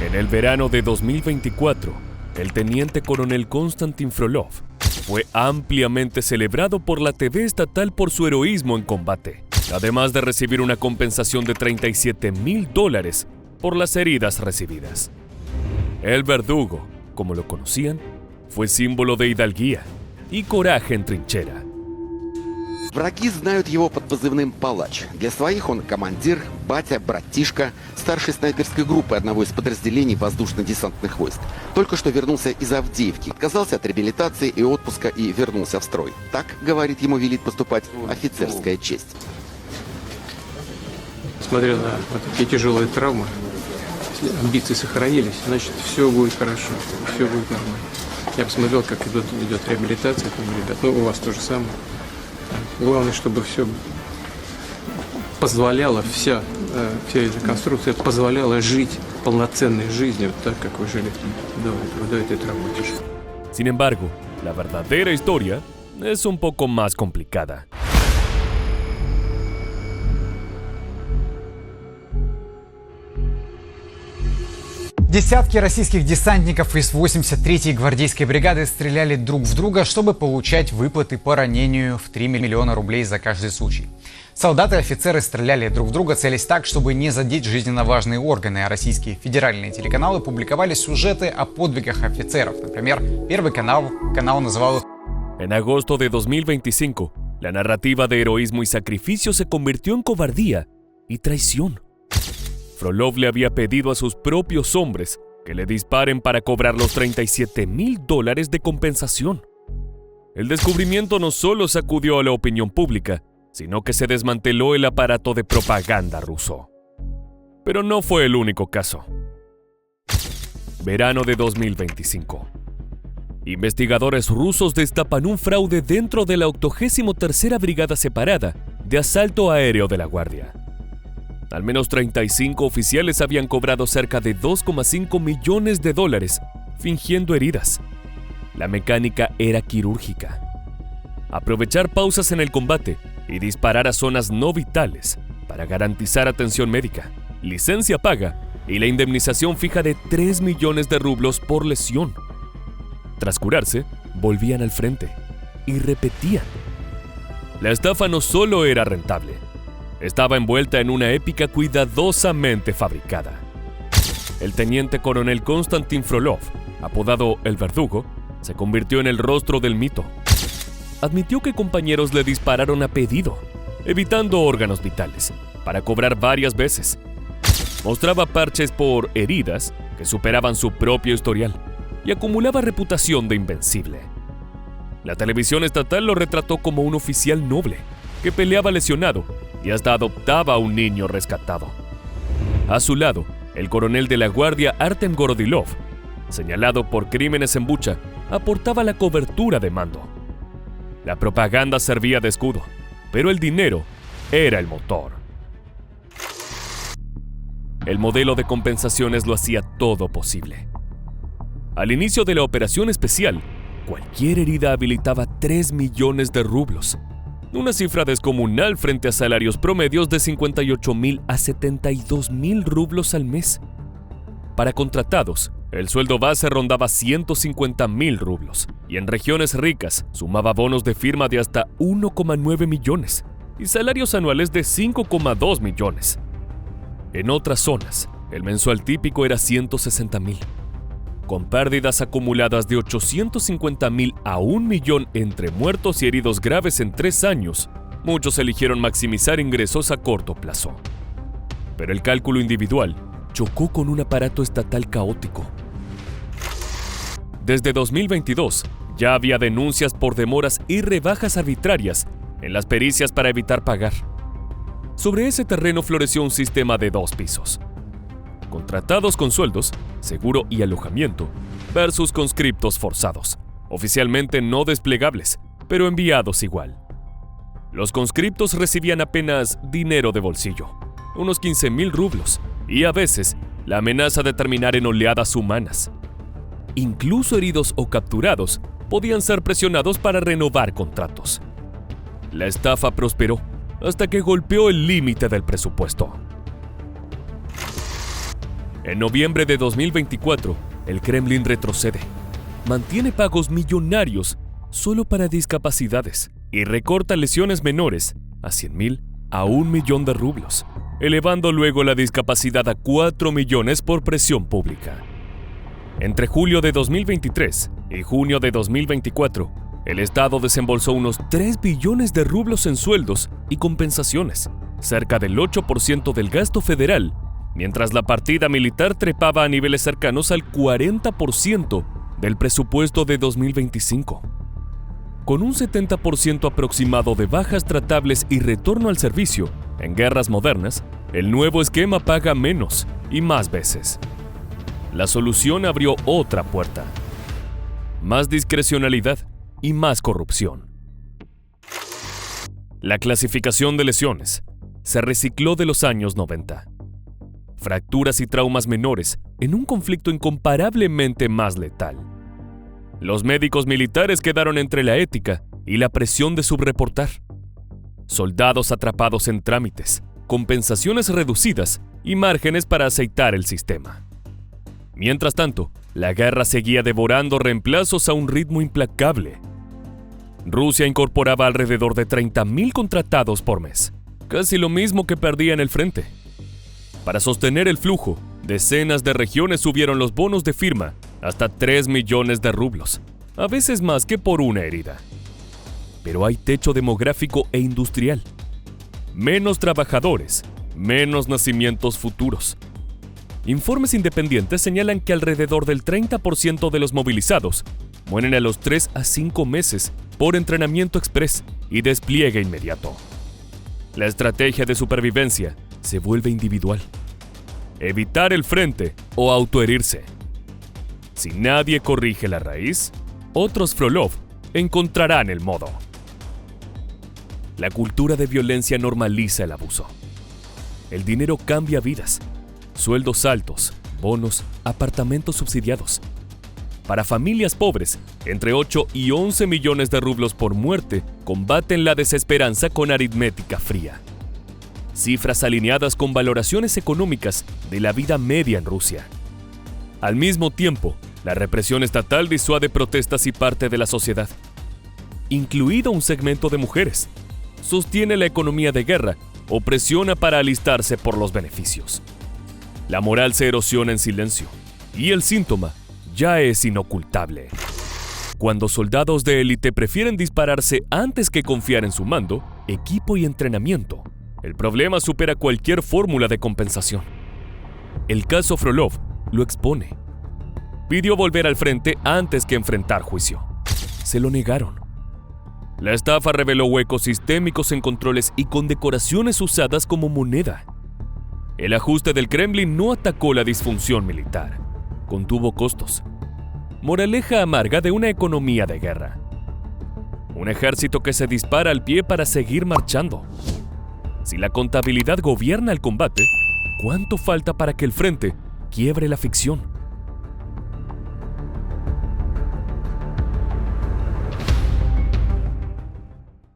En el verano de 2024, el teniente coronel Konstantin Frolov fue ampliamente celebrado por la TV estatal por su heroísmo en combate, además de recibir una compensación de $37,000 por las heridas recibidas. El verdugo, como lo conocían, fue símbolo de hidalguía y coraje en trinchera. Враги знают его под позывным «Палач». Для своих он командир, батя, братишка, старший снайперской группы одного из подразделений воздушно-десантных войск. Только что вернулся из Авдеевки, отказался от реабилитации и отпуска и вернулся в строй. Так, говорит, ему велит поступать офицерская честь. Смотря на вот такие тяжелые травмы, если амбиции сохранились, значит, все будет хорошо, все будет нормально. Я посмотрел, как идет реабилитация, ребят, у вас то же самое. Главное, чтобы все позволяло, вся эта конструкция позволяла жить полноценной жизнью, так как вы жили до этой травмы. Sin embargo, la verdadera historia es un poco más complicada. Десятки российских десантников из 83-й гвардейской бригады стреляли друг в друга, чтобы получать выплаты по ранению в 3 миллиона рублей за каждый случай. Солдаты и офицеры стреляли друг в друга, целясь так, чтобы не задеть жизненно важные органы, а российские федеральные телеканалы публиковали сюжеты о подвигах офицеров. Например, Первый канал называл их... En agosto de 2025, la narrativa de heroísmo y sacrificio se convirtió en cobardía y traición. Frolov le había pedido a sus propios hombres que le disparen para cobrar los $37,000 de compensación. El descubrimiento no solo sacudió a la opinión pública, sino que se desmanteló el aparato de propaganda ruso. Pero no fue el único caso. Verano de 2025. Investigadores rusos destapan un fraude dentro de la 83ª Brigada Separada de Asalto Aéreo de la Guardia. Al menos 35 oficiales habían cobrado cerca de $2,5 millones fingiendo heridas. La mecánica era quirúrgica. Aprovechar pausas en el combate y disparar a zonas no vitales para garantizar atención médica, licencia paga y la indemnización fija de 3 millones de rublos por lesión. Tras curarse, volvían al frente y repetían. La estafa no solo era rentable, estaba envuelta en una épica cuidadosamente fabricada. El teniente coronel Konstantin Frolov, apodado El Verdugo, se convirtió en el rostro del mito. Admitió que compañeros le dispararon a pedido, evitando órganos vitales, para cobrar varias veces. Mostraba parches por heridas que superaban su propio historial y acumulaba reputación de invencible. La televisión estatal lo retrató como un oficial noble que peleaba lesionado y hasta adoptaba a un niño rescatado. A su lado, el coronel de la Guardia Artem Gorodilov, señalado por crímenes en Bucha, aportaba la cobertura de mando. La propaganda servía de escudo, pero el dinero era el motor. El modelo de compensaciones lo hacía todo posible. Al inicio de la operación especial, cualquier herida habilitaba 3 millones de rublos, una cifra descomunal frente a salarios promedios de 58,000 a 72,000 rublos al mes. Para contratados, el sueldo base rondaba 150,000 rublos y en regiones ricas sumaba bonos de firma de hasta 1,9 millones y salarios anuales de 5,2 millones. En otras zonas, el mensual típico era 160,000. Con pérdidas acumuladas de 850,000 a 1 millón entre muertos y heridos graves en 3 años, muchos eligieron maximizar ingresos a corto plazo. Pero el cálculo individual chocó con un aparato estatal caótico. Desde 2022, ya había denuncias por demoras y rebajas arbitrarias en las pericias para evitar pagar. Sobre ese terreno floreció un sistema de 2 pisos. Contratados con sueldos, seguro y alojamiento, versus conscriptos forzados, oficialmente no desplegables, pero enviados igual. Los conscriptos recibían apenas dinero de bolsillo, unos 15,000 rublos, y a veces la amenaza de terminar en oleadas humanas. Incluso heridos o capturados podían ser presionados para renovar contratos. La estafa prosperó hasta que golpeó el límite del presupuesto. En noviembre de 2024, el Kremlin retrocede. Mantiene pagos millonarios solo para discapacidades y recorta lesiones menores a 100.000 a 1 millón de rublos, elevando luego la discapacidad a 4 millones por presión pública. Entre julio de 2023 y junio de 2024, el Estado desembolsó unos 3 billones de rublos en sueldos y compensaciones, cerca del 8% del gasto federal, mientras la partida militar trepaba a niveles cercanos al 40% del presupuesto de 2025. Con un 70% aproximado de bajas tratables y retorno al servicio, en guerras modernas, el nuevo esquema paga menos y más veces. La solución abrió otra puerta: más discrecionalidad y más corrupción. La clasificación de lesiones se recicló de los años 90. Fracturas y traumas menores en un conflicto incomparablemente más letal. Los médicos militares quedaron entre la ética y la presión de subreportar. Soldados atrapados en trámites, compensaciones reducidas y márgenes para aceitar el sistema. Mientras tanto, la guerra seguía devorando reemplazos a un ritmo implacable. Rusia incorporaba alrededor de 30.000 contratados por mes, casi lo mismo que perdía en el frente. Para sostener el flujo, decenas de regiones subieron los bonos de firma hasta 3 millones de rublos, a veces más que por una herida. Pero hay techo demográfico e industrial. Menos trabajadores, menos nacimientos futuros. Informes independientes señalan que alrededor del 30% de los movilizados mueren a los 3 a 5 meses por entrenamiento express y despliegue inmediato. La estrategia de supervivencia se vuelve individual. Evitar el frente o autoherirse. Si nadie corrige la raíz, otros Frolov encontrarán el modo. La cultura de violencia normaliza el abuso. El dinero cambia vidas. Sueldos altos, bonos, apartamentos subsidiados. Para familias pobres, entre 8 y 11 millones de rublos por muerte combaten la desesperanza con aritmética fría. Cifras alineadas con valoraciones económicas de la vida media en Rusia. Al mismo tiempo, la represión estatal disuade protestas y parte de la sociedad, incluido un segmento de mujeres. Sostiene la economía de guerra o presiona para alistarse por los beneficios. La moral se erosiona en silencio y el síntoma ya es inocultable. Cuando soldados de élite prefieren dispararse antes que confiar en su mando, equipo y entrenamiento, el problema supera cualquier fórmula de compensación. El caso Frolov lo expone. Pidió volver al frente antes que enfrentar juicio. Se lo negaron. La estafa reveló huecos sistémicos en controles y condecoraciones usadas como moneda. El ajuste del Kremlin no atacó la disfunción militar, contuvo costos. Moraleja amarga de una economía de guerra. Un ejército que se dispara al pie para seguir marchando. Si la contabilidad gobierna el combate, ¿cuánto falta para que el frente quiebre la ficción?